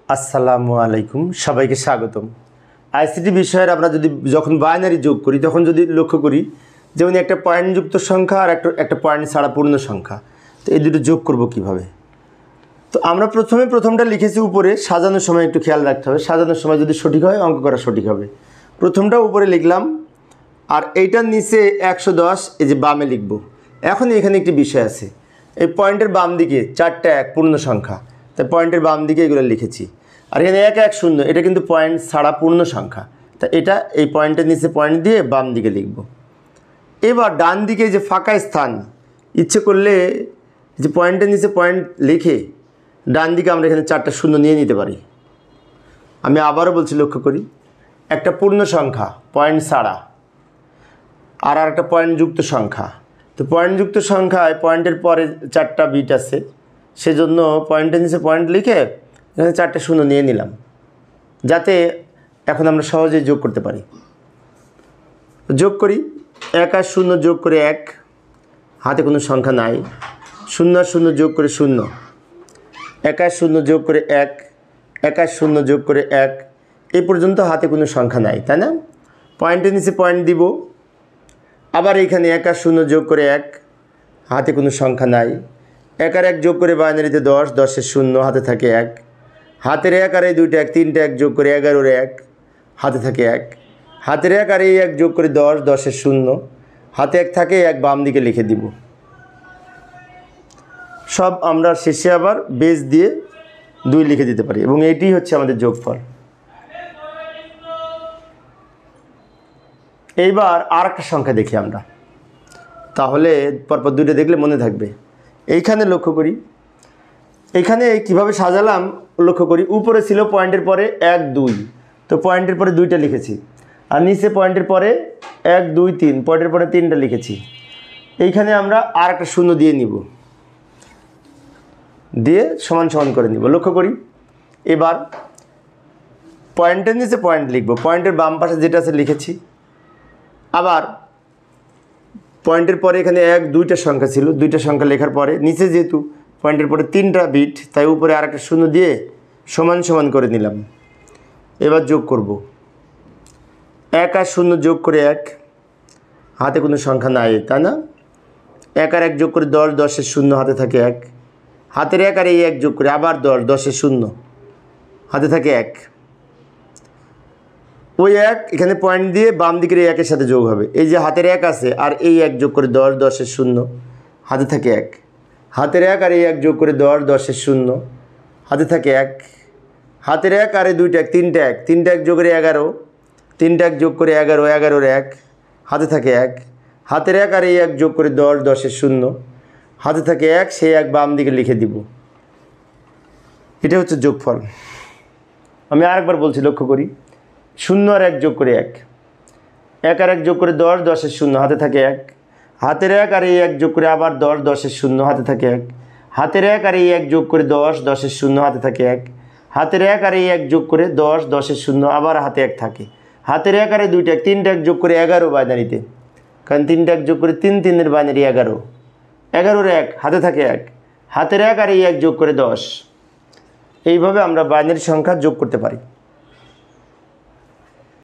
আসসালামু আলাইকুম, সবাইকে স্বাগতম। আইসিটি বিষয়ের আমরা যখন বাইনারি যোগ করি তখন যদি লক্ষ্য করি, যেমন একটা পয়েন্টযুক্ত সংখ্যা আর একটা পয়েন্ট ছাড়া পূর্ণ সংখ্যা, তো এই দুটো যোগ করব কিভাবে। তো আমরা প্রথমটা লিখেছি উপরে, সাজানোর সময় একটু খেয়াল রাখতে হবে। সাজানোর সময় যদি সঠিক হয় অঙ্ক করা সঠিক হবে। প্রথমটা উপরে লিখলাম, আর এইটার নিচে 110 এই যে বামে লিখব। এখন এখানে একটি বিষয় আছে, এই পয়েন্টের বাম দিকে 4টা 1 পূর্ণ সংখ্যা, তাই পয়েন্টের বাম দিকে এগুলো লিখেছি। আর এখানে 110 এটা কিন্তু পয়েন্ট ছাড়া পূর্ণ সংখ্যা, তা এটা এই পয়েন্টের নিচে পয়েন্ট দিয়ে বাম দিকে লিখব। এবার ডান দিকে যে ফাঁকা স্থান, ইচ্ছে করলে যে পয়েন্টের নিচে পয়েন্ট লিখে ডান দিকে আমরা এখানে 4টা শূন্য নিয়ে নিতে পারি। আমি আবারও বলছি, লক্ষ্য করি, একটা পূর্ণ সংখ্যা পয়েন্ট ছাড়া আর একটা পয়েন্টযুক্ত সংখ্যা। তো পয়েন্টযুক্ত সংখ্যায় পয়েন্টের পরে 4টা বিট আছে, সেজন্য পয়েন্টের নিচে পয়েন্ট লিখে এখানে 4টা শূন্য নিয়ে নিলাম, যাতে এখন আমরা সহজেই যোগ করতে পারি। যোগ করি, 1 আর 0 যোগ করে 1, হাতে কোনো সংখ্যা নাই। 0 আর 0 যোগ করে 0, 1 আর 0 যোগ করে 1, 1 আর 0 যোগ করে 1, এই পর্যন্ত হাতে কোনো সংখ্যা নাই, তাই না? পয়েন্টের নিচে পয়েন্ট দিব, আবার এইখানে 1 আর 0 যোগ করে 1, হাতে কোনো সংখ্যা নাই। 1 আর 1 যোগ করে বাইনারিতে 10, 10-এর 0, হাতে থাকে 1। হাতের 1 আর এই দুইটা 1, 3টা 1 যোগ করে 11-এর 1, হাতে থাকে 1। হাতের 1 আর এই 1 যোগ করে 10, 10-এর 0, হাতে 1 থাকে, 1 বাম দিকে লিখে দিব। সব আমরা শেষে আবার বেস দিয়ে 2 লিখে দিতে পারি, এবং এইটি হচ্ছে আমাদের যোগফল। এইবার আর একটা সংখ্যা দেখি আমরা, তাহলে পরপর 2টা দেখলে মনে থাকবে। এইখানে লক্ষ্য করি, এইখানে কিভাবে সাজালাম লক্ষ্য করি। উপরে ছিল পয়েন্টের পরে 1 2, তো পয়েন্টের পরে 2টা লিখেছি। আর নিচে পয়েন্টের পরে 1 2 3, পয়েন্টের পরে 3টা লিখেছি। এইখানে আমরা আর একটা শূন্য দিয়ে নিব, দিয়ে সমান সমান করে নিব। লক্ষ্য করি, এবার পয়েন্টের নিচে পয়েন্ট লিখব, পয়েন্টের বাম পাশে যেটা আছে লিখেছি। আবার পয়েন্টের পরে এখানে 1 2টা সংখ্যা ছিল, 2টা সংখ্যা লেখার পরে নিচে যেহেতু পয়েন্টের পরে 3টা বিট, তাই উপরে আর একটা শূন্য দিয়ে সমান সমান করে নিলাম। এবার যোগ করব, 1 আর 0 যোগ করে 1, হাতে কোনো সংখ্যা নাই, তাই না? 1 আর 1 যোগ করে 10, 10-এর 0, হাতে থাকে 1। হাতের 1 আর এই 1 যোগ করে আবার 10, 10-এর 0, হাতে থাকে 1। ওই 1 এখানে পয়েন্ট দিয়ে বাম দিকের এই 1-এর সাথে যোগ হবে। এই যে হাতের 1 আছে আর এই 1 যোগ করে 10, 10-এর 0, হাতে থাকে 1। হাতের 1 আর এই 1 যোগ করে 10, 10-এর 0, হাতে থাকে 1। হাতের 1 আর এই 2টা 1, 3টা 1, 3টা 1 যোগ করে 11, 3টা 1 যোগ করে 11, 11-এর 1, হাতে থাকে 1। হাতের 1 আর এই 1 যোগ করে 10, 10-এর 0, হাতে থাকে 1, সেই 1 বাম দিকে লিখে দিব। এটা হচ্ছে যোগফল। আমি আরেকবার বলছি, লক্ষ্য করি, 0 আর 1 যোগ করে 1, 1 আর 1 যোগ করে 10, 10-এর 0, হাতে থাকে 1। হাতের 1 আর এই 1 যোগ করে আবার 10, 10-এর 0, হাতে থাকে 1। হাতের 1 আর এই 1 যোগ করে 10, 10-এর 0, হাতে থাকে 1। হাতের 1 আর এই 1 যোগ করে 10, 10-এর 0, আবার হাতে 1 থাকে। হাতের 1 আর এই 2টা 1, 3টা 1 যোগ করে 11 বাইনারিতে, কারণ 3টা 1 যোগ করে 3, 3-এর বাইনারি 11, 11-এর 1, হাতে থাকে 1। হাতের 1 আর এই 1 যোগ করে 10। এইভাবে আমরা বাইনারি সংখ্যা যোগ করতে পারি।